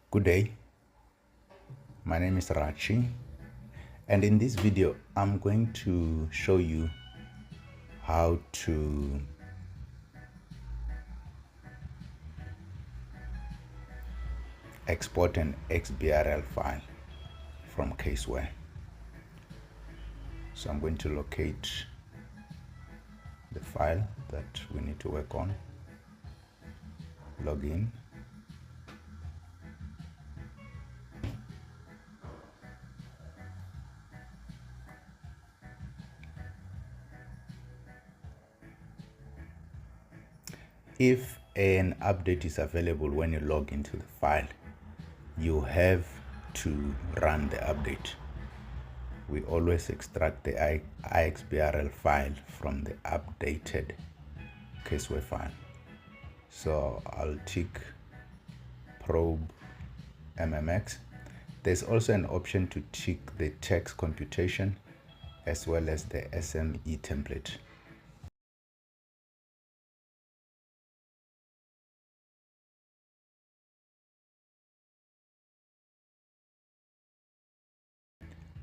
Good day, my name is Rachi, and in this video I'm going to show you how to export an iXBRL file from Caseware. So I'm going to locate the file that we need to work on, log in, if an update is available when you log into the file, you have to run the update. We always extract the iXBRL file from the updated Caseware file. So I'll tick probe MMX. There's also an option to tick the text computation as well as the SME template.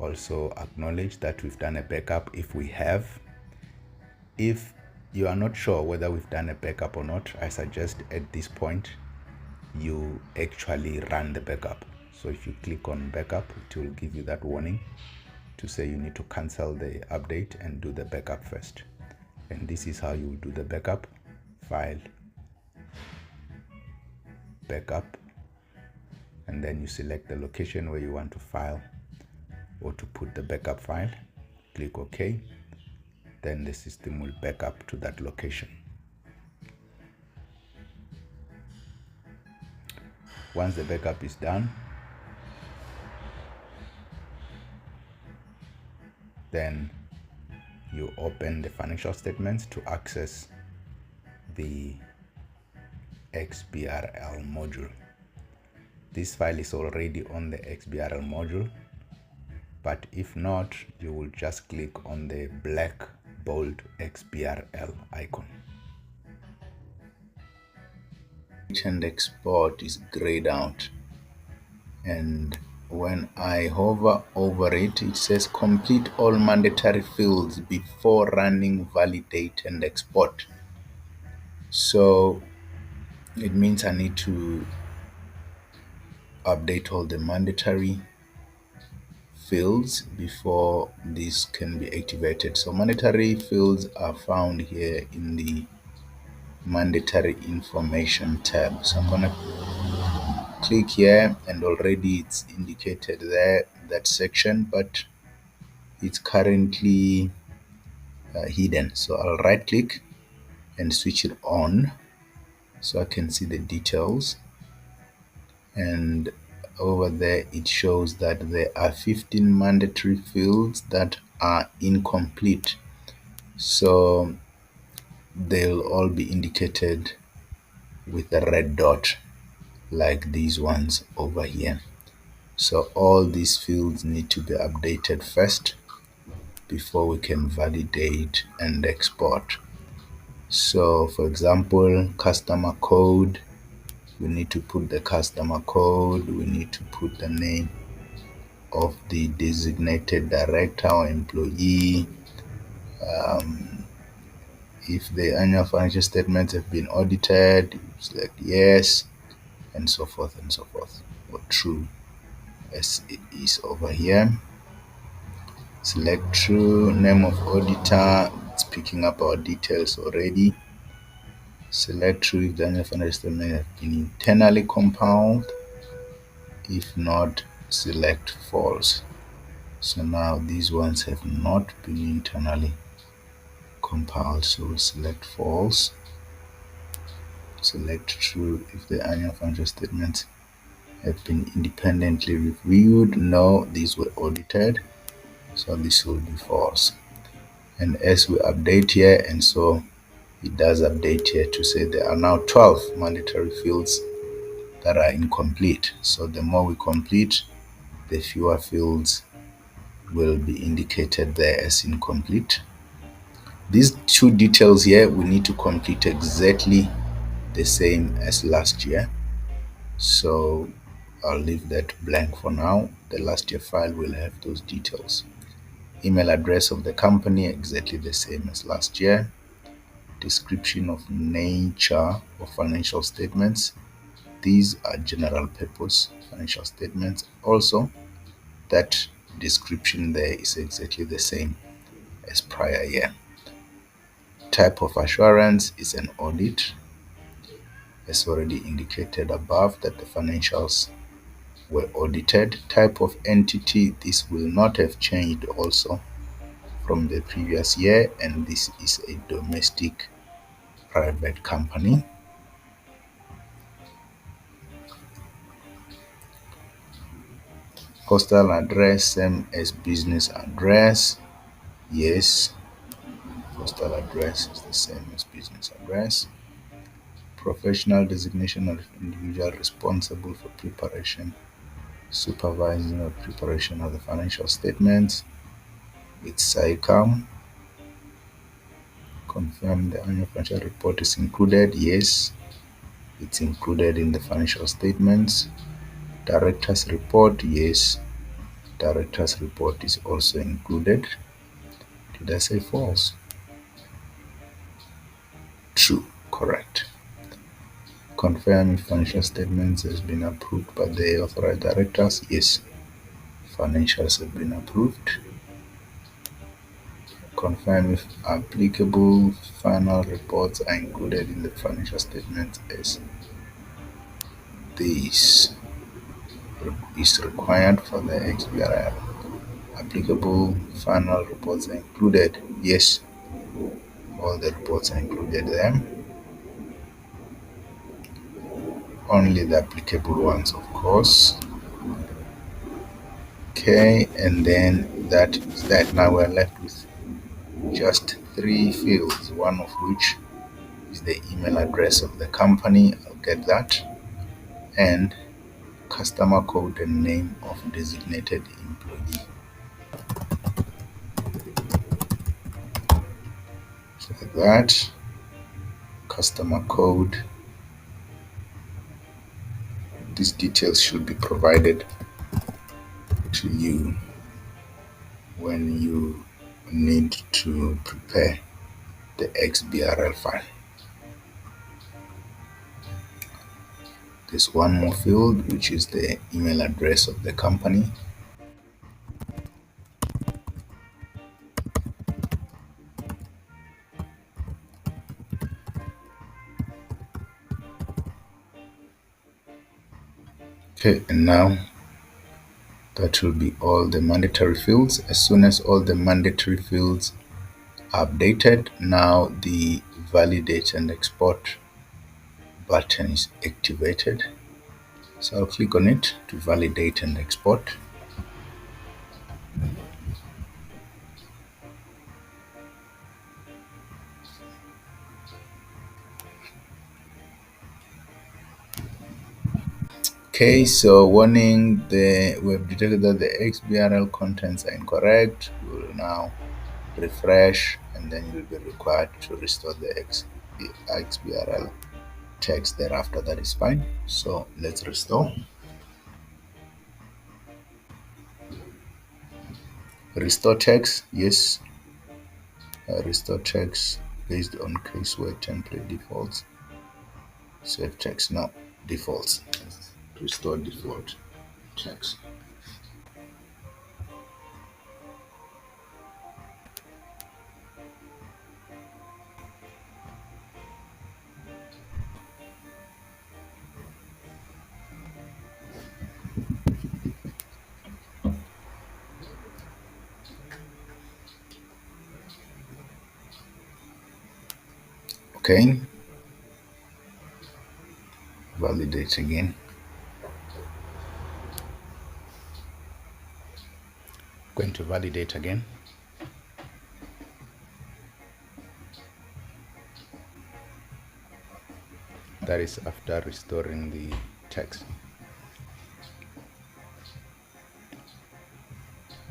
Also acknowledge that we've done a backup if we have. If you are not sure whether we've done a backup or not, I suggest at this point you actually run the backup. So if you click on backup, it will give you that warning to say you need to cancel the update and do the backup first. And this is how you do the backup: file, backup, and then you select the location where you want to file or to put the backup file. Click OK. Then the system will back up to that location. Once the backup is done, then you open the financial statements to access the iXBRL module. This file is already on the iXBRL module, but if not, you will just click on the black bold iXBRL icon. And export is grayed out, and when I hover over it, it says complete all mandatory fields before running validate and export. So it means I need to update all the mandatory fields before this can be activated. So mandatory fields are found here in the mandatory information tab. So I'm gonna click here, and already it's indicated there, that section, but it's currently hidden. So I'll right click and switch it on so I can see the details. And over there it shows that there are 15 mandatory fields that are incomplete, so they'll all be indicated with a red dot like these ones over here. So all these fields need to be updated first before we can validate and export. So for example, customer code, we need to put the customer code, we need to put the name of the designated director or employee, if the annual financial statements have been audited, select yes, and so forth, or true, as it is over here. Select true. Name of auditor, it's picking up our details already. Select true if the annual financial statement has been internally compiled. If not, select false. So now these ones have not been internally compiled, so we'll select false. Select true if the annual financial statements have been independently reviewed. No, these were audited, so this will be false. And as we update here, and so it does update here to say there are now 12 mandatory fields that are incomplete. So the more we complete, the fewer fields will be indicated there as incomplete. These two details here, we need to complete exactly the same as last year. So I'll leave that blank for now. The last year file will have those details. Email address of the company, exactly the same as last year. Description of nature of financial statements. These are general purpose financial statements. Also, that description there is exactly the same as prior year. Type of assurance is an audit, as already indicated above that the financials were audited. Type of entity, this will not have changed also from the previous year, and this is a domestic private company. Postal address, same as business address. Yes, postal address is the same as business address. Professional designation of individual responsible for preparation, supervising or preparation of the financial statements. It's SICAM. Confirm the annual financial report is included. Yes, it's included in the financial statements. Director's report. Yes, director's report is also included. Did I say false? True. Correct. Confirm if financial statements has been approved by the authorized directors. Yes, financials have been approved. Confirm if applicable final reports are included in the financial statements as this is required for the iXBRL. Applicable final reports are included. Yes, all the reports are included there. Only the applicable ones, of course. Okay, and then that is that. Now we're left with just 3 fields, one of which is the email address of the company. I'll get that. And customer code and name of designated employee. So like that. Customer code. These details should be provided to you when you need to prepare the iXBRL file. There's one more field, which is the email address of the company. Okay, and now that will be all the mandatory fields. As soon as all the mandatory fields are updated, now the validate and export button is activated. So I'll click on it to validate and export. Okay, so warning, we have detected that the iXBRL contents are incorrect. We will now refresh, and then you'll be required to restore the iXBRL text thereafter. That is fine. So let's restore. Restore text, yes. Restore text based on Caseware template defaults. Save text now. Defaults. Restore default text. Okay. Validate again. Going to validate again. That is after restoring the text.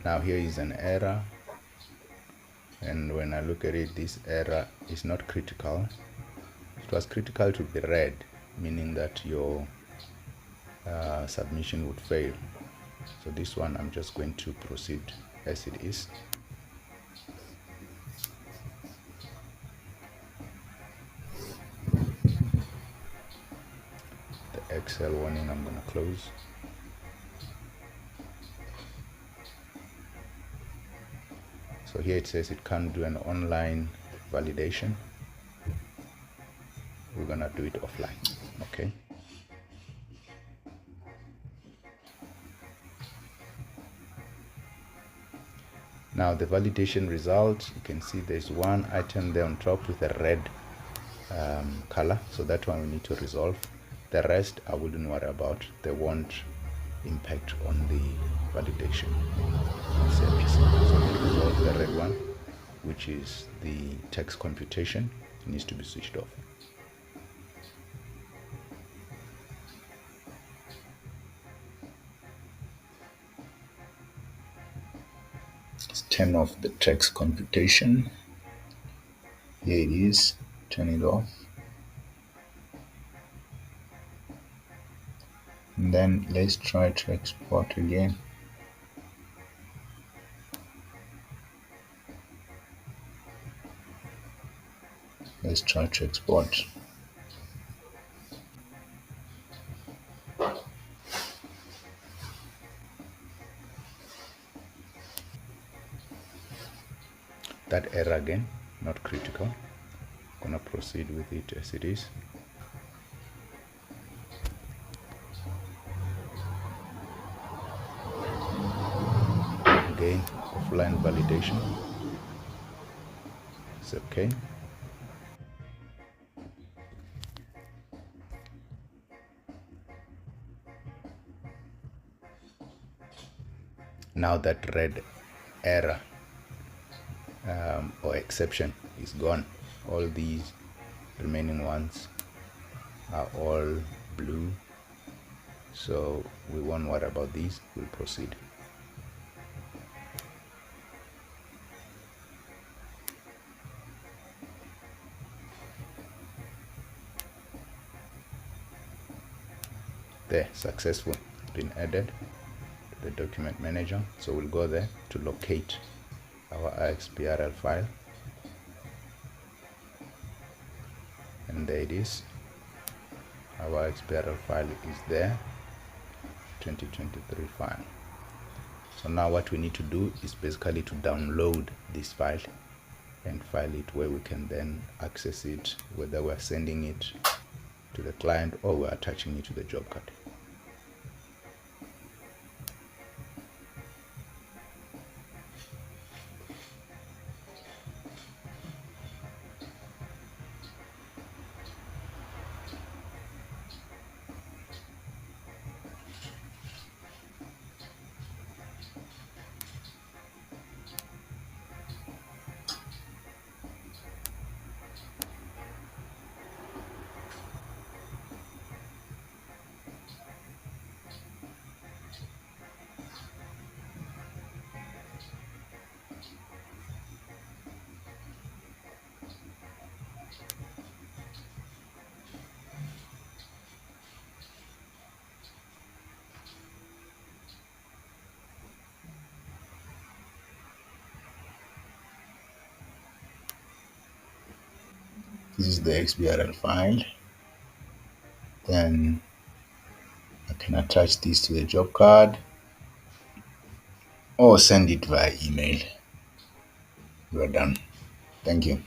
Now here is an error, and when I look at it, this error is not critical. It was critical to be read, meaning that your submission would fail. So this one I'm just going to proceed as it is. The Excel warning I'm going to close. So here it says it can't do an online validation. We're going to do it offline. Okay. Now the validation result, you can see there's one item there on top with a red color. So that one we need to resolve. The rest I wouldn't worry about. They won't impact on the validation service. So we resolve the red one, which is the text computation. It needs to be switched off. Let's turn off the text computation. Here it is. Turn it off. And then let's try to export again. Let's try to export. That error again, not critical. I'm gonna proceed with it as it is. Again, offline validation. It's okay. Now that red error or exception is gone. All these remaining ones are all blue, so we won't worry about these. We'll proceed. There, successful, been added to the document manager. So we'll go there to locate our iXBRL file, and there it is. Our iXBRL file is there, 2023 file. So now what we need to do is basically to download this file and file it where we can then access it, whether we're sending it to the client or we're attaching it to the job card. This is the XBRL file. Then I can attach this to the job card or send it via email. We're done. Thank you.